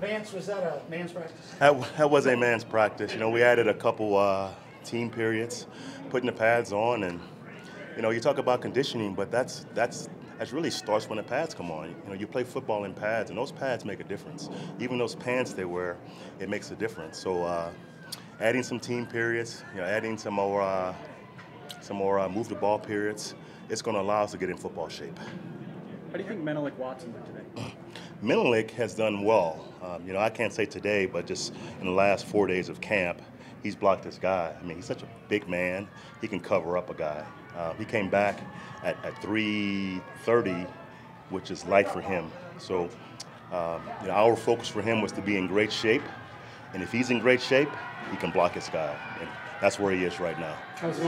Vance, was that a man's practice? That was a man's practice. You know, we added a couple team periods, putting the pads on, and you know, you talk about conditioning, but that really starts when the pads come on. You know, you play football in pads, and those pads make a difference. Even those pants they wear, it makes a difference. So, adding some team periods, you know, adding some more move the ball periods, it's going to allow us to get in football shape. How do you think Menelik Watson did today? Menelik has done well. You know, I can't say today, but just in the last 4 days of camp, he's blocked this guy. I mean, he's such a big man. He can cover up a guy. He came back at 3:30, which is light for him. So, you know, our focus for him was to be in great shape. And if he's in great shape, he can block his guy. And that's where he is right now. How's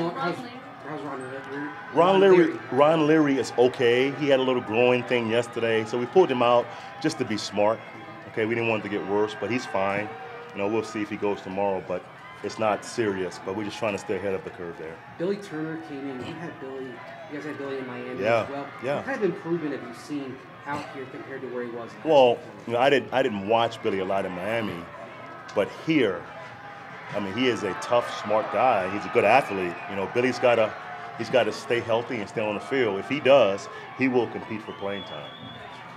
Ron Leary? Ron Leary is okay. He had a little growing thing yesterday, so we pulled him out just to be smart. Okay, we didn't want it to get worse, but he's fine. You know, we'll see if he goes tomorrow, but it's not serious. But we're just trying to stay ahead of the curve there. Billy Turner came in. You guys had Billy in Miami yeah, as well. Yeah. What kind of improvement have you seen out here compared to where he was? Well, you know, I didn't watch Billy a lot in Miami, but here, I mean, he is a tough, smart guy. He's a good athlete. You know, Billy's got to stay healthy and stay on the field. If he does, he will compete for playing time.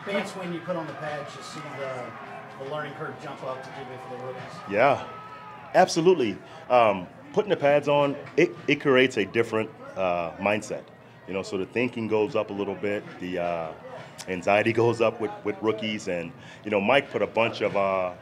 Vance, when you put on the pads, you see the learning curve jump up, particularly for the rookies. Yeah, absolutely. Putting the pads on, it creates a different mindset. You know, so the thinking goes up a little bit. The anxiety goes up with rookies. And, you know, Mike put a bunch of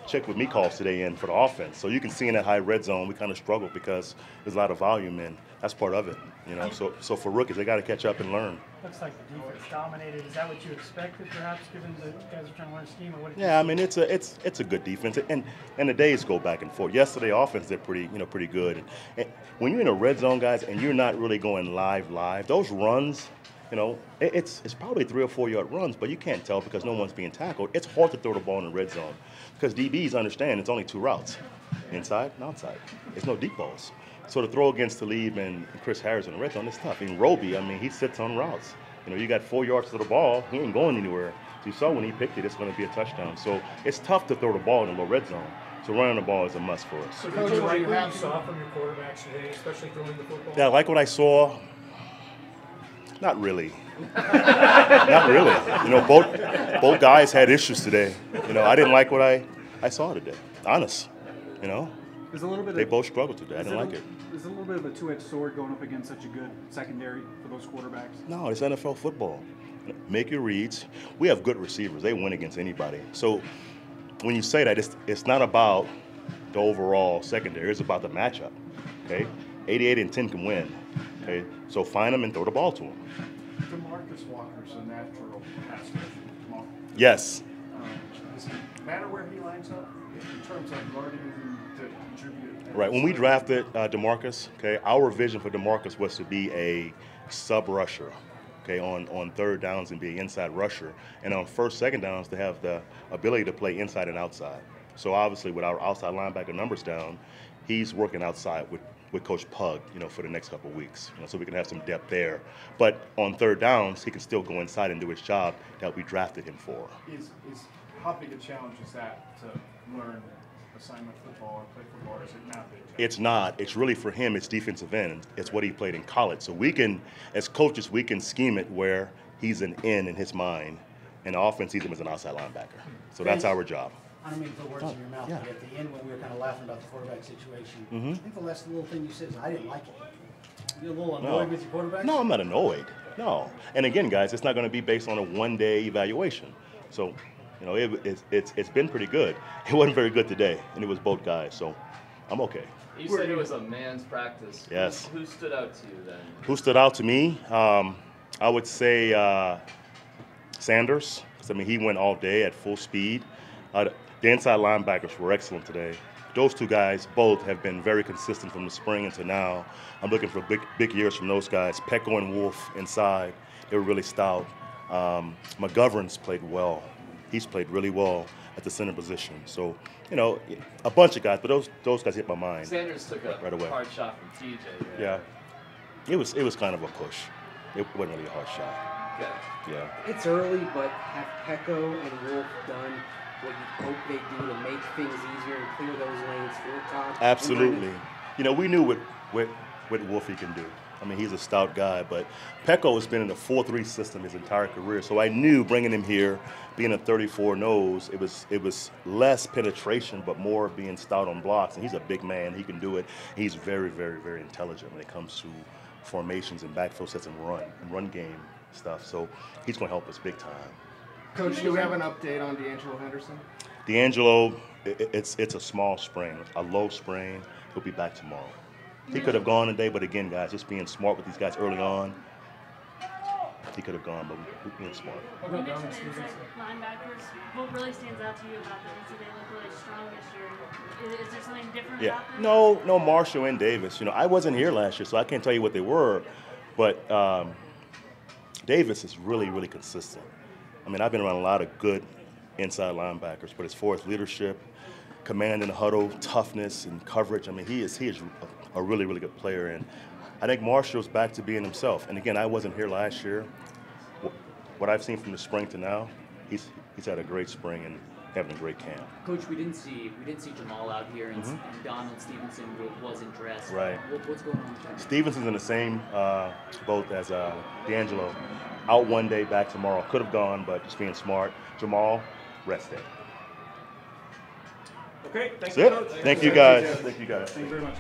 check with me calls today in for the offense. So you can see in that high red zone, we kind of struggle because there's a lot of volume in. That's part of it, you know. So for rookies, they got to catch up and learn. Looks like the defense dominated. Is that what you expected, perhaps, given the guys are trying to learn scheme? Or what I mean, it's a good defense, and the days go back and forth. Yesterday, offense did pretty good. And when you're in a red zone, guys, and you're not really going live, those runs. You know, it's probably 3 or 4 yard runs, but you can't tell because no one's being tackled. It's hard to throw the ball in the red zone because DBs understand it's only 2 routes, inside and outside. There's no deep balls. So to throw against Talib and Chris Harris in the red zone, it's tough. And Roby, I mean, he sits on routes. You know, you got 4 yards to the ball, he ain't going anywhere. So you saw when he picked it, it's going to be a touchdown. So it's tough to throw the ball in the low red zone. So running the ball is a must for us. So Coach, what you saw from your quarterbacks today, especially throwing the football? Yeah, I like what I saw. Not really. Not really. You know, both guys had issues today. You know, I didn't like what I saw today. Honest. You know, they both struggled today. I didn't like it. Is it a little bit of a two-edged sword going up against such a good secondary for those quarterbacks? No, it's NFL football. Make your reads. We have good receivers. They win against anybody. So when you say that, it's not about the overall secondary. It's about the matchup. Okay, 88-10 can win. Okay, so find them and throw the ball to them. DeMarcus Walker's a natural pass rusher. Yes. Does it matter where he lines up in terms of learning to contribute? Right. When we drafted DeMarcus, okay, our vision for DeMarcus was to be a sub rusher. Okay, on third downs and be an inside rusher, and on first, second downs to have the ability to play inside and outside. So obviously, with our outside linebacker numbers down, he's working outside with Coach Pug, you know, for the next couple of weeks, you know, so we can have some depth there. But on third downs, he can still go inside and do his job that we drafted him for. Is how big a challenge is that to learn assignment football and play football? Or is it not big? It's not. It's really for him. It's defensive end. It's what he played in college. So we can, as coaches, we can scheme it where he's an end in his mind, and the offense sees him as an outside linebacker. So that's our job. I don't mean to put words in your mouth, but at the end when we were kind of laughing about the quarterback situation, I think the last little thing you said is, I didn't like it. You're a little annoyed with your quarterback? No, I'm not annoyed. No. And again, guys, it's not going to be based on a one-day evaluation. So, you know, it's been pretty good. It wasn't very good today, and it was both guys, so I'm okay. You said it was a man's practice. Yes. Who stood out to you then? Who stood out to me? I would say Sanders. I mean, he went all day at full speed. The inside linebackers were excellent today. Those two guys both have been very consistent from the spring until now. I'm looking for big years from those guys. Pecco and Wolf inside, they were really stout. McGovern's played well. He's played really well at the center position. So, you know, a bunch of guys, but those guys hit my mind. Sanders took a right away. hard shot from TJ. Yeah, it was kind of a push. It wasn't really a hard shot. Okay. Yeah. It's early, but have Pecco and Wolf done what you hope they do to make things easier and clear those lanes for Todd? Absolutely. You know, we knew what Wolfie can do. I mean, he's a stout guy, but Pecco has been in a 4-3 system his entire career. So I knew bringing him here, being a 34 nose, it was less penetration, but more being stout on blocks. And he's a big man. He can do it. He's very, very, very intelligent when it comes to formations and backfield sets and run game stuff. So he's going to help us big time. Coach, do we have an update on D'Angelo Henderson? D'Angelo, it's a small sprain, a low sprain. He'll be back tomorrow. He could have gone today, but again, guys, just being smart with these guys early on, he could have gone, but we're being smart. What You about Donovan mentioned Stevenson? inside linebackers. What really stands out to you about them? So they look really strong this year. Is there something different Yeah, about them? no, Marshall and Davis. You know, I wasn't here last year, so I can't tell you what they were, but Davis is really, really consistent. I mean, I've been around a lot of good inside linebackers, but as far as leadership, command in the huddle, toughness, and coverage, I mean, he is a really, really good player. And I think Marshall's back to being himself. And again, I wasn't here last year. What I've seen from the spring to now, he's had a great spring and having a great camp. Coach, we didn't see Jamal out here, and Donald Stevenson wasn't dressed. Right. What's going on with that? Stevenson's in the same boat as D'Angelo. Out one day, back tomorrow. Could have gone, but just being smart. Jamal, rest day. Okay, thank That's you, it. Coach. Thank you guys. Thank you guys. Thank you very much.